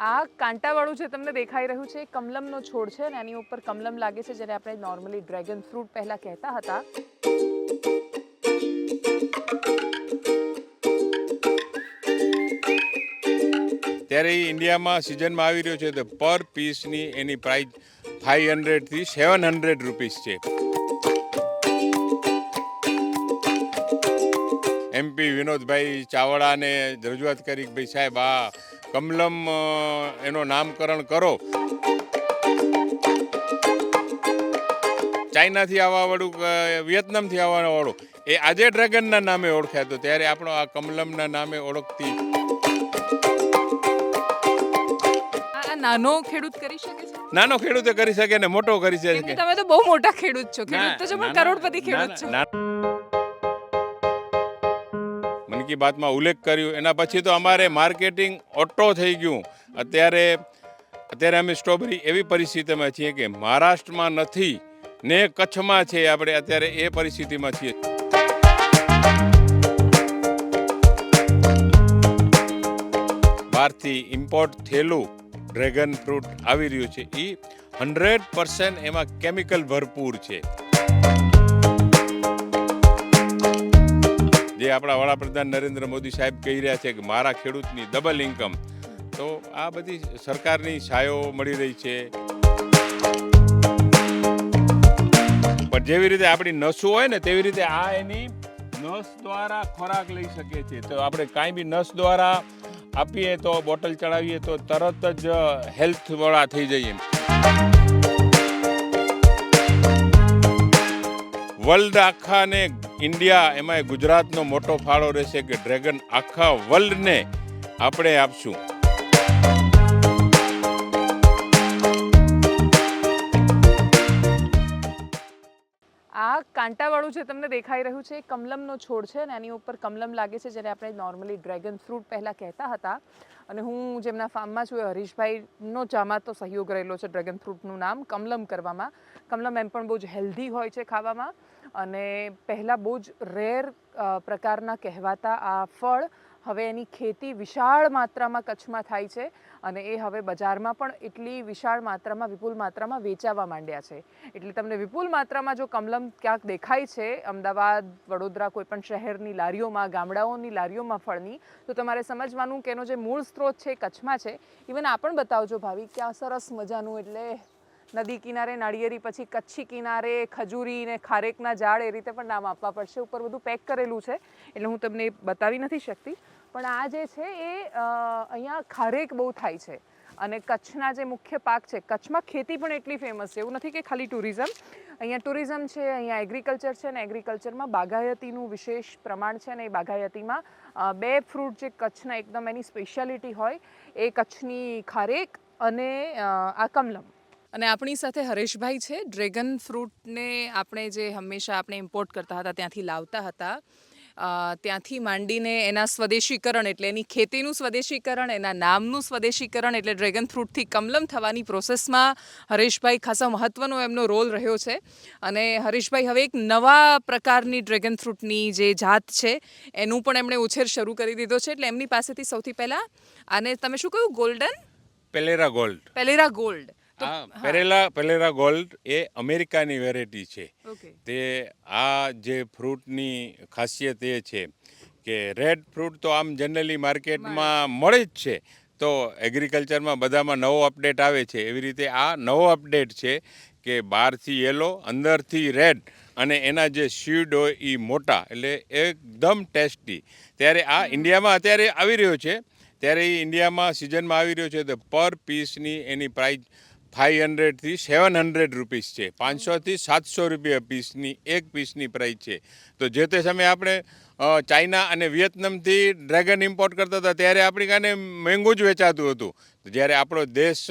આ કાંટાવાળું જે તમને દેખાઈ રહ્યું છે એ કમલમનો છોડ છે અને એની ઉપર કમલમ લાગે છે, જેને આપણે નોર્મલી ડ્રેગન ફ્રૂટ પહેલા કહેતા હતા. ત્યારે એ ઇન્ડિયામાં સિઝનમાં આવી રહ્યો છે તો પર પીસની એની પ્રાઇસ 500 થી 700 રૂપીસ છે. MP વિનોદભાઈ ચાવડાને રજૂઆત કરી કે ભાઈ સાહેબ આ કમલમ એનો નામકરણ કરો. ચાઇનાથી આવવાવાળું વિયેતનામથી આવવાવાળું એ આજે ડ્રેગનના નામે ઓળખાતો, ત્યારે આપણો આ કમલમના નામે ઓળખતી. આ નાનો ખેડૂત કરી શકે છે? નાનો ખેડૂત કરી શકે ને મોટો કરી શકે. તમે તો બહુ મોટા ખેડૂત છો. ખેડૂત તો છો પણ કરોડપતિ ખેડૂત છો. મન કી બાતમાં ઉલ્લેખ કર્યું એના પછી તો અમારે માર્કેટિંગ ઓટો થઈ ગયું. અત્યારે અમે સ્ટ્રોબેરી એવી પરિસ્થિતિમાં છીએ કે મહારાષ્ટ્રમાં નથી ને કચ્છમાં છે. આપણે અત્યારે એ પરિસ્થિતિમાં છીએ. બહારથી ઇમ્પોર્ટ થયેલું ડ્રેગન ફ્રૂટ આવી રહ્યું છે એ 100% એમાં કેમિકલ ભરપૂર છે. જે આપણા વડાપ્રધાન નરેન્દ્ર મોદી સાહેબ કહી રહ્યા છે કે મારા ખેડૂતની ડબલ ઇન્કમ, તો આ બધી સરકારની સહાયો મળી રહી છે. પણ જેવી રીતે આપણી નસો હોય ને તેવી રીતે આ એની નસ દ્વારા ખોરાક લઈ શકે છે. તો આપણે કાંઈ બી નસ દ્વારા આપીએ તો બોટલ ચડાવીએ તો તરત જ હેલ્થવાળા થઈ જઈએ. વર્લ્ડ આખાને ઇન્ડિયા એમાં ગુજરાતનો મોટો ફાળો રહેશે કે ડ્રેગન આખા વર્લ્ડને આપણે આપશું. આ કાંટાવાળું જે તમને દેખાઈ રહ્યું છે એ કમલમનો છોડ છે અને એની ઉપર કમલમ લાગે છે, જેને આપણે નોર્મલી ડ્રેગન ફ્રૂટ પહેલાં કહેતા હતા. અને હું જેમના ફાર્મમાં છું એ હરીશભાઈનો જ આમાં તો સહયોગ રહેલો છે ડ્રેગન ફ્રૂટનું નામ કમલમ કરવામાં. કમલમ એમ પણ બહુ જ હેલ્ધી હોય છે ખાવામાં અને પહેલાં બહુ જ રેર પ્રકારના કહેવાતા આ ફળ હવે એની ખેતી વિશાળ માત્રામાં કચ્છમાં થાય છે અને એ હવે બજારમાં પણ એટલી વિશાળ માત્રામાં વિપુલ માત્રામાં વેચાવા માંડ્યા છે. એટલે તમને વિપુલ માત્રામાં જો કમલમ ક્યાંક દેખાય છે અમદાવાદ, વડોદરા, કોઈ પણ શહેરની લારીઓમાં, ગામડાઓની લારીઓમાં ફળની, તો તમારે સમજવાનું કે એનો જે મૂળ સ્ત્રોત છે એ કચ્છમાં છે. ઇવન આ પણ બતાવજો ભાવિક કે આ સરસ મજાનું, એટલે નદી કિનારે નાળિયેરી, પછી કચ્છી કિનારે ખજૂરી ને ખારેકના ઝાડ, એ રીતે પણ નામ આપવા પડશે. ઉપર બધું પેક કરેલું છે એટલે હું તમને બતાવી નથી શકતી. પણ આ જે છે એ અહીંયા ખારેક બહુ થાય છે અને કચ્છના જે મુખ્ય પાક છે, કચ્છમાં ખેતી પણ એટલી ફેમસ છે. એવું નથી કે ખાલી ટુરિઝમ, અહીંયા ટુરિઝમ છે, અહીંયા એગ્રીકલ્ચર છે અને એગ્રીકલ્ચરમાં બાગાયતીનું વિશેષ પ્રમાણ છે. અને એ બાગાયતીમાં બે ફ્રૂટ જે કચ્છના એકદમ એની સ્પેશિયાલિટી હોય એ કચ્છની ખારેક અને આ કમલમ. અને આપણી સાથે હરેશભાઈ છે. ડ્રેગન ફ્રૂટને આપણે જે હંમેશા આપણે ઇમ્પોર્ટ કરતા હતા ત્યાંથી લાવતા હતા, ત્યાંથી માંડીને એના સ્વદેશીકરણ એટલે એની ખેતીનું સ્વદેશીકરણ, એના નામનું સ્વદેશીકરણ એટલે ડ્રેગન ફ્રૂટથી કમલમ થવાની પ્રોસેસમાં હરેશભાઈ ખાસો મહત્ત્વનો એમનો રોલ રહ્યો છે. અને હરેશભાઈ હવે એક નવા પ્રકારની ડ્રેગન ફ્રૂટની જે જાત છે એનું પણ એમણે ઉછેર શરૂ કરી દીધો છે. એટલે એમની પાસેથી સૌથી પહેલાં આને તમે શું કહ્યું, ગોલ્ડન પેલેરા ગોલ્ડ. પેલેરા ગોલ્ડ. પેલેરા ગોલ્ડ એ અમેરિકાની વેરાયટી છે. તે આ જે ફ્રૂટની ખાસિયત એ છે કે રેડ ફ્રૂટ તો આમ જનરલી માર્કેટમાં મળે જ છે, તો એગ્રીકલ્ચરમાં બધામાં નવો અપડેટ આવે છે. એવી રીતે આ નવો અપડેટ છે કે બહારથી યલો, અંદરથી રેડ અને એના જે સીડ હોય એ મોટા, એટલે એકદમ ટેસ્ટી. ત્યારે આ ઇન્ડિયામાં અત્યારે આવી રહ્યો છે. ત્યારે એ ઇન્ડિયામાં સિઝનમાં આવી રહ્યો છે તો પર પીસની એની પ્રાઇસ 500 થી 700 રૂપીસ છે. 500 થી 700 રૂપિયા પીસની એક પીસની પ્રાઇસ છે. તો જે તે સમયે આપણે ચાઇના અને વિયેતનામથી ડ્રેગન ઇમ્પોર્ટ કરતા હતા ત્યારે આપણી કાને મહેંગું જ વેચાતું હતું. જ્યારે આપણો દેશ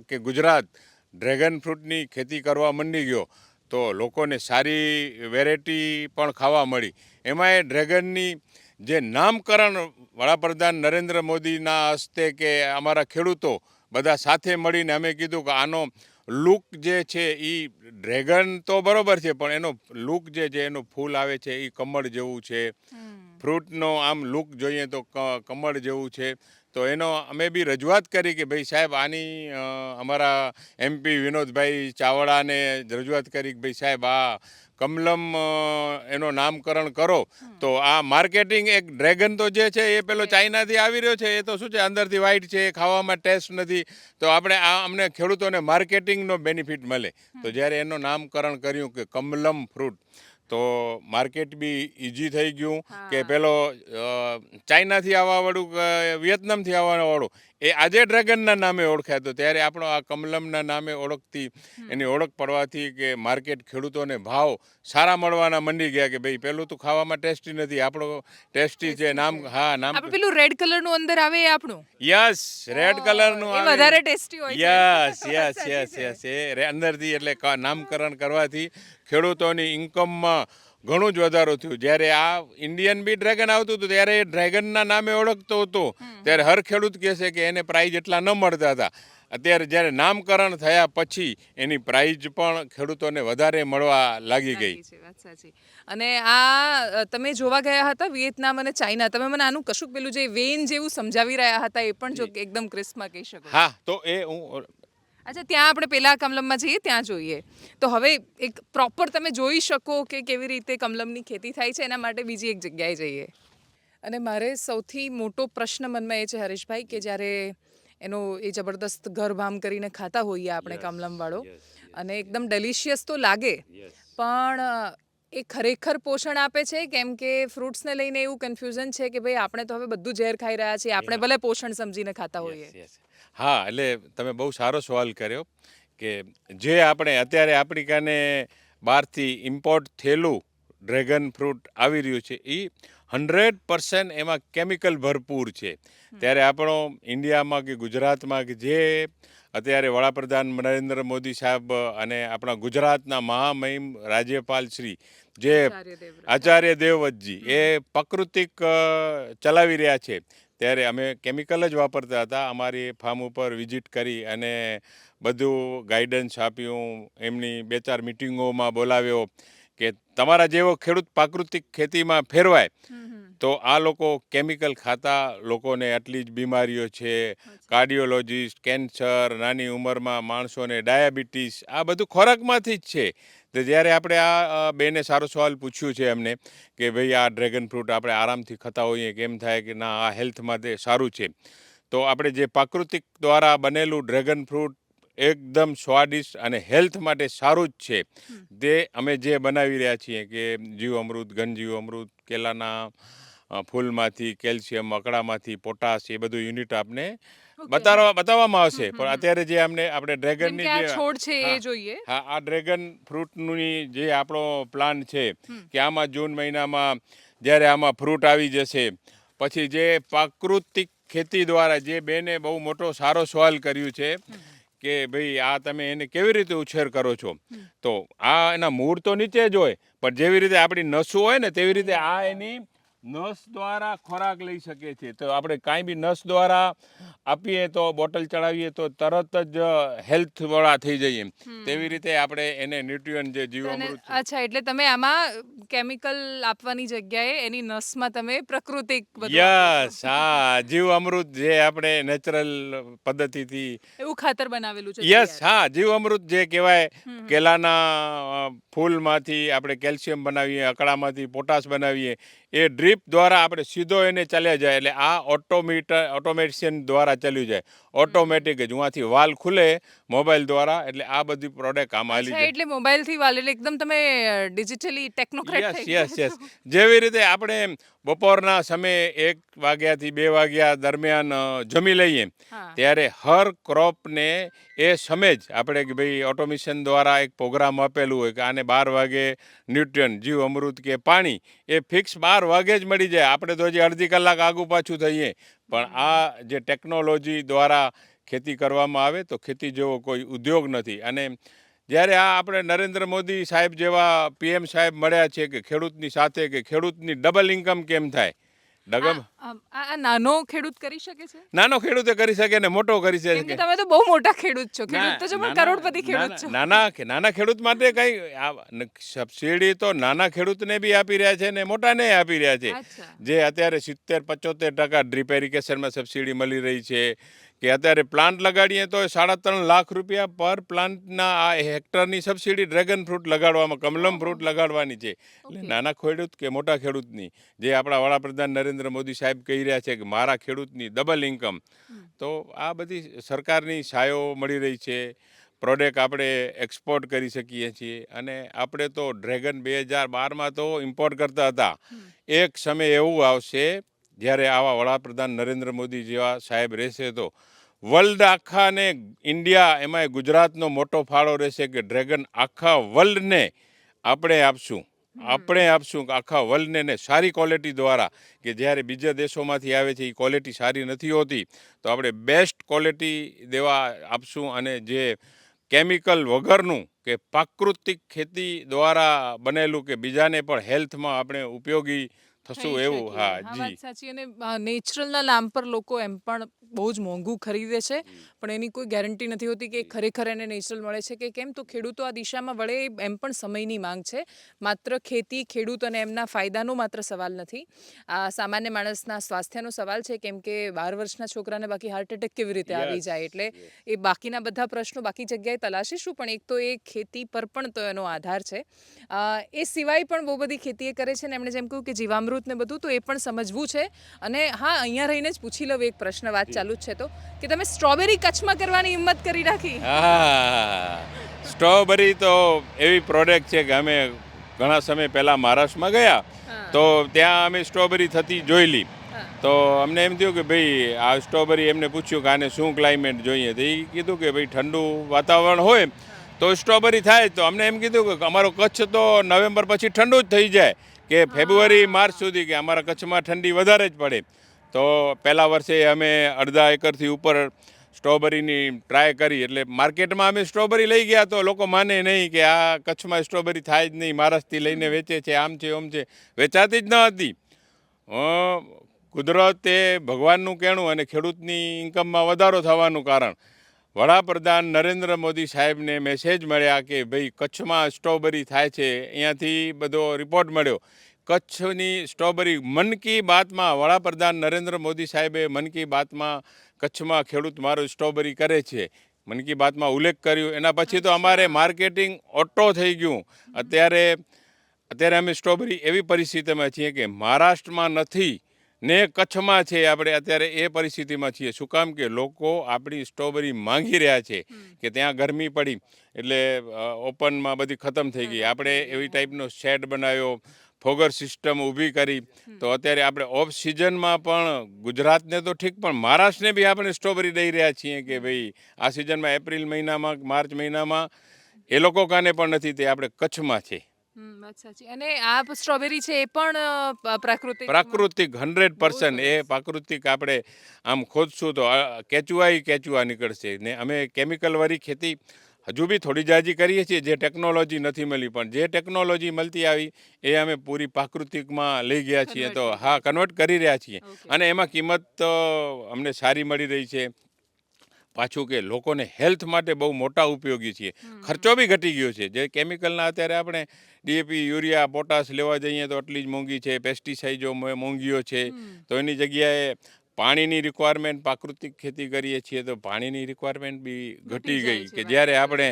કે ગુજરાત ડ્રેગન ફ્રૂટની ખેતી કરવા માંડી ગયો તો લોકોને સારી વેરાયટી પણ ખાવા મળી. એમાં એ ડ્રેગનની જે નામકરણ વડાપ્રધાન નરેન્દ્ર મોદીના હસ્તે કે અમારા ખેડૂતો બધા સાથે મળીને અમે કીધું કે આનો લુક જે છે એ ડ્રેગન તો બરોબર છે પણ એનો લુક જે છે એનું ફૂલ આવે છે એ કમળ જેવું છે. ફ્રૂટનો આમ લુક જોઈએ તો કમળ જેવું છે. તો એનો અમે બી રજૂઆત કરી કે ભાઈ સાહેબ આની અમારા MP વિનોદભાઈ ચાવડાને રજૂઆત કરી કે ભાઈ સાહેબ આ કમલમ એનો નામકરણ કરો તો આ માર્કેટિંગ એક ડ્રેગન તો જે છે એ પેલો ચાઇનાથી આવી રહ્યો છે, એ તો શું છે અંદરથી વ્હાઈટ છે, ખાવામાં ટેસ્ટ નથી, તો આપણે આ અમને ખેડૂતોને માર્કેટિંગનો બેનિફિટ મળે. તો જ્યારે એનું નામકરણ કર્યું કે કમલમ ફ્રૂટ, તો માર્કેટ બી ઇઝી થઈ ગયું કે પેલો ચાઇનાથી આવવાવાળું કે વિયેતનામથી આવવાવાળું એ આજે ડ્રેગનના નામે ઓળખાતો, ત્યારે આપણો આ કમલમના નામે ઓળખતી એની ઓળખ પડવાથી કે માર્કેટ ખેડૂતોને ભાવ સારા મળવાના મંડી ગયા કે ભાઈ પેલું તો ખાવામાં ટેસ્ટી નથી, આપણો ટેસ્ટી છે. નામ આપણે પેલું રેડ કલરનું અંદર આવે એ આપણું, યસ રેડ કલરનું એ વધારે ટેસ્ટી હોય છે. યસ એ અંદરથી એટલે નામકરણ કરવાથી ખેડૂતોની ઇન્કમમાં ઘણું જ વધારો થયું. જ્યારે આ ઇન્ડિયન બી ડ્રેગન આવતું હતું ત્યારે એ ડ્રેગનના નામે ઓળખતો હતો, ત્યારે હર ખેડૂત કહેશે કે એને પ્રાઇઝ એટલા ન મળતા હતા. અત્યારે જ્યારે નામકરણ થયા પછી એની પ્રાઇઝ પણ ખેડૂતોને વધારે મળવા લાગી ગઈ. વાત સાચી. અને આ તમે જોવા ગયા હતા વિયેતનામ અને ચાઇના, તમે મને આનું કશુંક પેલું જે વેન જેવું સમજાવી રહ્યા હતા એ પણ જો એકદમ ક્રિસ્પમાં કહી શકો. હા, તો એ હું અચ્છા, ત્યાં આપણે પેલા કમલમમાં જઈએ ત્યાં જોઈએ. તો હવે એક પ્રોપર તમે જોઈ શકો કે કેવી રીતે કમલમની ખેતી થાય છે, એના માટે બીજી એક જગ્યાએ જઈએ. અને મારે સૌથી મોટો પ્રશ્ન મનમાં એ છે હરીશભાઈ કે જ્યારે એનો એ જબરદસ્ત ગરભામ કરીને ખાતા હોઈએ આપણે કમલમવાળો, અને એકદમ ડેલિશિયસ તો લાગે, પણ એ ખરેખર પોષણ આપે છે? કેમ કે ફ્રૂટ્સને લઈને એવું કન્ફ્યુઝન છે કે ભાઈ આપણે તો હવે બધું ઝેર ખાઈ રહ્યા છીએ, આપણે ભલે પોષણ સમજીને ખાતા હોઈએ. હા, એટલે તમે બહુ સારો સવાલ કર્યો કે જે આપણે અત્યારે આપણી કાને બહારથી ઇમ્પોર્ટ થયેલું ડ્રેગન ફ્રૂટ આવી રહ્યું છે એ 100% એમાં કેમિકલ ભરપૂર છે. ત્યારે આપણો ઇન્ડિયામાં કે ગુજરાતમાં કે જે અત્યારે વડાપ્રધાન નરેન્દ્ર મોદી સાહેબ અને આપણા ગુજરાતના મહામહિમ રાજ્યપાલ શ્રી જે આચાર્ય દેવવ્રતજી એ પ્રાકૃતિક ચલાવી રહ્યા છે, ત્યારે અમે કેમિકલ જ વાપરતા હતા. અમારી ફાર્મ ઉપર વિઝિટ કરી અને બધું ગાઈડન્સ આપ્યું, એમની 2-4 મિટિંગોમાં બોલાવ્યો કે તમારા જેવો ખેડૂત પ્રાકૃતિક ખેતીમાં ફેરવાય. તો આ લોકો કેમિકલ ખાતા લોકોને આટલી જ બીમારીઓ છે, કાર્ડિયોલોજીસ્ટ, કેન્સર, નાની ઉંમરમાં માણસોને ડાયાબિટીસ, આ બધું ખોરાકમાંથી જ છે. તો જ્યારે આપણે આ બેને સારો સવાલ પૂછ્યું છે એમને કે ભાઈ આ ડ્રેગન ફ્રૂટ આપણે આરામથી ખાતા હોઈએ, કેમ થાય કે ના આ હેલ્થ માટે સારું છે, તો આપણે જે પ્રાકૃતિક દ્વારા બનેલું ડ્રેગન ફ્રૂટ એકદમ સ્વાદિષ્ટ અને હેલ્થ માટે સારું જ છે. તે અમે જે બનાવી રહ્યા છીએ કે જીવામૃત, ઘનજીવામૃત, કેલાના ફૂલમાંથી કેલ્શિયમ, અકડામાંથી પોટાશ, એ બધું યુનિટ આપને બતાવવામાં આવશે. પણ અત્યારે જે આપણે ડ્રેગનની જે છોડ છે એ જોઈએ. હા, આ ડ્રેગન ફ્રૂટની જે આપણો પ્લાન છે કે આમાં જૂન મહિનામાં જ્યારે આમાં ફ્રૂટ આવી જશે, પછી જે પ્રાકૃતિક ખેતી દ્વારા જે બેને બહુ મોટો સારો સવાલ કર્યું છે કે ભાઈ આ તમે એને કેવી રીતે ઉછેર કરો છો, તો આ એના મૂળ તો નીચે જ હોય, પણ જેવી રીતે આપણી નસો હોય ને તેવી રીતે આ એની નસ દ્વારા ખોરાક લઈ શકે છે. તો આપણે કાંઈ બી નસ દ્વારા આપીએ તો બોટલ ચડાવીએ તો તરત જ હેલ્થવાળા થઈ જઈએ, તેવી રીતે આપણે એને ન્યુટ્રિયન જે જીવામૃત. અચ્છા, એટલે તમે આમાં કેમિકલ આપવાની જગ્યાએ એની નસમાં તમે પ્રાકૃતિક યસ, હા, જીવામૃત જે આપણે નેચરલ પદ્ધતિથી એવું ખાતર બનાવેલું છે. યસ, હા, જીવામૃત જે કહેવાય, કેલાના ફૂલમાંથી આપણે કેલ્શિયમ બનાવીએ, અકડામાંથી પોટાશ બનાવીએ, એ ડ્રીપ દ્વારા આપણે સીધો એને ચાલ્યા જાય, એટલે આ ઓટોમેશન દ્વારા ચાલ્યું જાય, ઓટોમેટિક જ ઉहाँથી વાલ ખુલે મોબાઈલ દ્વારા, એટલે આ બધી પ્રોડક્ટ આમાં આવી જાય. એટલે મોબાઈલથી વાલ, એટલે એકદમ તમે ડિજિટલી ટેકનોક્રેટ થઈ ગયા. યસ, જેવી રીતે આપણે બપોરના સમયે 1 વાગ્યાથી 2 વાગ્યા દરમિયાન જમી લઈએ, ત્યારે હર ક્રોપને એ સમય જ આપણે કે ભાઈ ઓટોમેશન દ્વારા એક પ્રોગ્રામ આપેલું હોય કે આને 12 વાગે ન્યુટ્રિયન, જીવ અમૃત કે પાણી એ ફિક્સ 12 વાગે જ મળી જાય. આપણે તો હજી અડધી કલાક આગું પાછું થઈએ, પણ આ જે ટેકનોલોજી દ્વારા ખેતી કરવામાં આવે તો ખેતી જેવો કોઈ ઉદ્યોગ નથી. અને જ્યારે આ આપણે નરેન્દ્ર મોદી સાહેબ જેવા PM સાહેબ મળ્યા છે કે ખેડૂતની સાથે, કે ખેડૂતની ડબલ ઇન્કમ કેમ થાય, ડગમ આ નાનો ખેડૂત કરી શકે છે? નાનો ખેડૂતે કરી શકે ને મોટો કરી કેમ કે શકે. તમે તો બહુ મોટા ખેડૂત છો. ખેડૂત તો છો પણ કરોડપતિ ખેડૂત છો. નાના ખેડૂત માટે કઈ સબસિડી તો નાના ખેડૂતને બી આપી રહ્યા છે ને મોટાને આપી રહ્યા છે. અચ્છા. જે અત્યારે 70-75% ડ્રીપ ઇરિગેશનમાં સબસિડી મળી રહી છે, કે અત્યારે પ્લાન્ટ લગાડીએ તો 3.5 લાખ રૂપિયા પર પ્લાન્ટના આ હેક્ટરની સબસિડી ડ્રેગન ફ્રૂટ લગાડવામાં, કમલમ ફ્રૂટ લગાડવાની છે. એટલે નાના ખેડૂત કે મોટા ખેડૂતની, જે આપણા વડાપ્રધાન નરેન્દ્ર મોદી સાહેબ કહી રહ્યા છે કે મારા ખેડૂતની ડબલ ઇન્કમ, તો આ બધી સરકારની સહાયો મળી રહી છે. પ્રોડક્ટ આપણે એક્સપોર્ટ કરી શકીએ છીએ. અને આપણે તો ડ્રેગન 2012માં તો ઇમ્પોર્ટ કરતા હતા. એક સમય એવું આવશે જ્યારે આવા વડાપ્રધાન નરેન્દ્ર મોદી જેવા સાહેબ રહેશે તો વર્લ્ડ આખાને, ઇન્ડિયા એમાંય ગુજરાતનો મોટો ફાળો રહેશે કે ડ્રેગન આખા વર્લ્ડને આપણે આપશું. આખા વર્લ્ડને ને સારી ક્વોલિટી દ્વારા, કે જ્યારે બીજા દેશોમાંથી આવે છે એ ક્વોલિટી સારી નથી હોતી, તો આપણે બેસ્ટ ક્વોલિટી દેવા આપશું. અને જે કેમિકલ વગરનું કે પ્રાકૃતિક ખેતી દ્વારા બનેલું, કે બીજાને પણ હેલ્થમાં આપણે ઉપયોગી થશું એવું. હા જી, વાત સાચી. અને નેચરલના નામ પર લોકો એમ પણ બહુ જ મોંઘું ખરીદે છે, પણ એની કોઈ ગેરંટી નથી હોતી કે ખરેખર એને નેચરલ મળે છે કે કેમ. તો ખેડૂતો આ દિશામાં વળે એમ પણ સમયની માંગ છે. માત્ર ખેતી, ખેડૂત અને એમના ફાયદાનો માત્ર સવાલ નથી, આ સામાન્ય માણસના સ્વાસ્થ્યનો સવાલ છે. કેમ કે 12 વર્ષના છોકરાને બાકી હાર્ટ એટેક કેવી રીતે આવી જાય, એટલે એ બાકીના બધા પ્રશ્નો બાકી જગ્યાએ તલાશીશું, પણ એક તો એ ખેતી પર પણ તો એનો આધાર છે. એ સિવાય પણ બહુ બધી ખેતી એ કરે છે ને એમણે જેમ કહ્યું કે જીવામૃત ને બધું, તો એ પણ સમજવું છે. અને હા, અહીંયા રહીને જ પૂછી લઉં એક પ્રશ્ન, વાત ચાલુ જ છે તો, કે તમે સ્ટ્રોબેરી કચ્છમાં કરવાની હિંમત કરી રાખી? હા, સ્ટ્રોબેરી તો એવી પ્રોડક્ટ છે કે અમે ઘણા સમય પહેલાં મહારાષ્ટ્રમાં ગયા, તો ત્યાં અમે સ્ટ્રોબેરી થતી જોયેલી. તો અમને એમ થયું કે ભાઈ આ સ્ટ્રોબેરી, એમને પૂછ્યું કે આને શું ક્લાઇમેટ જોઈએ, તો એ કીધું કે ભાઈ ઠંડુ વાતાવરણ હોય તો સ્ટ્રોબેરી થાય. તો અમને એમ કીધું કે અમારો કચ્છ તો નવેમ્બર પછી ઠંડુ જ થઈ જાય, કે ફેબ્રુઆરી માર્ચ સુધી, કે અમારા કચ્છમાં ઠંડી વધારે જ પડે. તો પહેલા વર્ષે અમે 1.5 એકરથી ઉપર સ્ટ્રોબેરીની ટ્રાય કરી. એટલે માર્કેટમાં અમે સ્ટ્રોબેરી લઈ ગયા તો લોકો માને નહીં કે આ કચ્છમાં સ્ટ્રોબેરી થાય જ નહીં, મહારાષ્ટ્રથી લઈને વેચે છે, આમ છે ઓમ છે, વેચાતી જ ન હતી. કુદરતે ભગવાનનું કહેણું અને ખેડૂતની ઇન્કમમાં વધારો થવાનું કારણ વડાપ્રધાન નરેન્દ્ર મોદી સાહેબને મેસેજ મળ્યા કે ભાઈ કચ્છમાં સ્ટ્રોબેરી થાય છે. અહીંયાથી બધો રિપોર્ટ મળ્યો. કચ્છની સ્ટ્રોબેરી, મન કી બાતમાં વડાપ્રધાન નરેન્દ્ર મોદી સાહેબે મન કી બાતમાં કચ્છમાં ખેડૂત મારું સ્ટ્રોબેરી કરે છે, મન કી બાતમાં ઉલ્લેખ કર્યો. એના પછી તો અમારે માર્કેટિંગ ઓટો થઈ ગયું. અત્યારે અમે સ્ટ્રોબેરી એવી પરિસ્થિતિમાં છીએ કે મહારાષ્ટ્રમાં નથી ને કચ્છમાં છે. આપણે અત્યારે એ પરિસ્થિતિમાં છીએ. શું કામ? કે લોકો આપણી સ્ટ્રોબેરી માંગી રહ્યા છે, કે ત્યાં ગરમી પડી એટલે ઓપનમાં બધી ખતમ થઈ ગઈ. આપણે એવી ટાઈપનો શેડ બનાવ્યો, ફોગર સિસ્ટમ ઊભી કરી. તો અત્યારે આપણે ઓફ સિઝનમાં પણ ગુજરાતને તો ઠીક, પણ મહારાષ્ટ્રને બી આપણે સ્ટ્રોબેરી દઈ રહ્યા છીએ કે ભાઈ આ સિઝનમાં એપ્રિલ મહિનામાં, માર્ચ મહિનામાં એ લોકો કાને પણ નથી, તે આપણે કચ્છમાં છે. વાત સાચી. અને આ સ્ટ્રોબેરી છે એ પણ પ્રાકૃતિક 100%. એ પ્રાકૃતિક. આપણે આમ ખોદશું તો કેચુઆ નીકળશે. ને અમે કેમિકલવાળી ખેતી હજુ બી થોડી જાજી કરીએ છીએ, જે ટેકનોલોજી નથી મળી, પણ જે ટેકનોલોજી મળતી આવી એ અમે પૂરી પ્રાકૃતિકમાં લઈ ગયા છીએ. તો હા, કન્વર્ટ કરી રહ્યા છીએ. અને એમાં કિંમત અમને સારી મળી રહી છે. પાછું કે લોકોને હેલ્થ માટે બહુ મોટા ઉપયોગી છે. ખર્ચો બી ઘટી ગયો છે. જે કેમિકલના અત્યારે આપણે ડીએપી, યુરિયા, પોટાશ લેવા જઈએ તો આટલી જ મોંઘી છે, પેસ્ટિસાઇડો મોંઘીઓ છે. તો એની જગ્યાએ પાણીની રિક્વાયરમેન્ટ, પ્રાકૃતિક ખેતી કરીએ છીએ તો પાણીની રિક્વાયરમેન્ટ બી ઘટી ગઈ. કે જ્યારે આપણે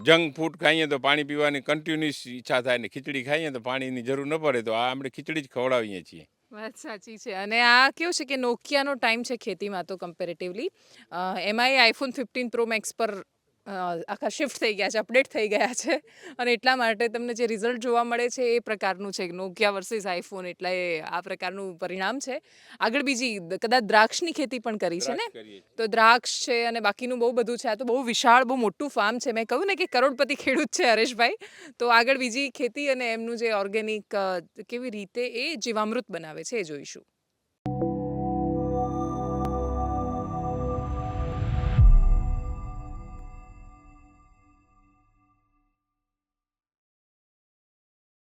જંક ફૂડ ખાઈએ તો પાણી પીવાની કન્ટિન્યુઅસ ઈચ્છા થાય, ને ખીચડી ખાઈએ તો પાણીની જરૂર ન પડે, તો આ આપણે ખીચડી જ ખવડાવીએ છીએ. વાત સાચી છે. અને આ કેવું છે કે નોકિયાનો ટાઈમ છે ખેતીમાં તો કમ્પેરેટિવલી. એમાંય આઈફોન 15 પ્રો મેક્સ પર આખા શિફ્ટ થઈ ગયા છે, અપડેટ થઈ ગયા છે. અને એટલા માટે તમને જે રિઝલ્ટ જોવા મળે છે એ પ્રકારનું છે, નોકિયા વર્સિસ આઈફોન, એટલે આ પ્રકારનું પરિણામ છે. આગળ બીજી કદાચ દ્રાક્ષની ખેતી પણ કરી છે ને? તો દ્રાક્ષ છે અને બાકીનું બહુ બધું છે. આ તો બહુ વિશાળ, બહુ મોટું ફાર્મ છે. મેં કહ્યું ને કે કરોડપતિ ખેડૂત છે હરેશભાઈ. તો આગળ બીજી ખેતી અને એમનું જે ઓર્ગેનિક કેવી રીતે એ જીવામૃત બનાવે છે એ જોઈશું.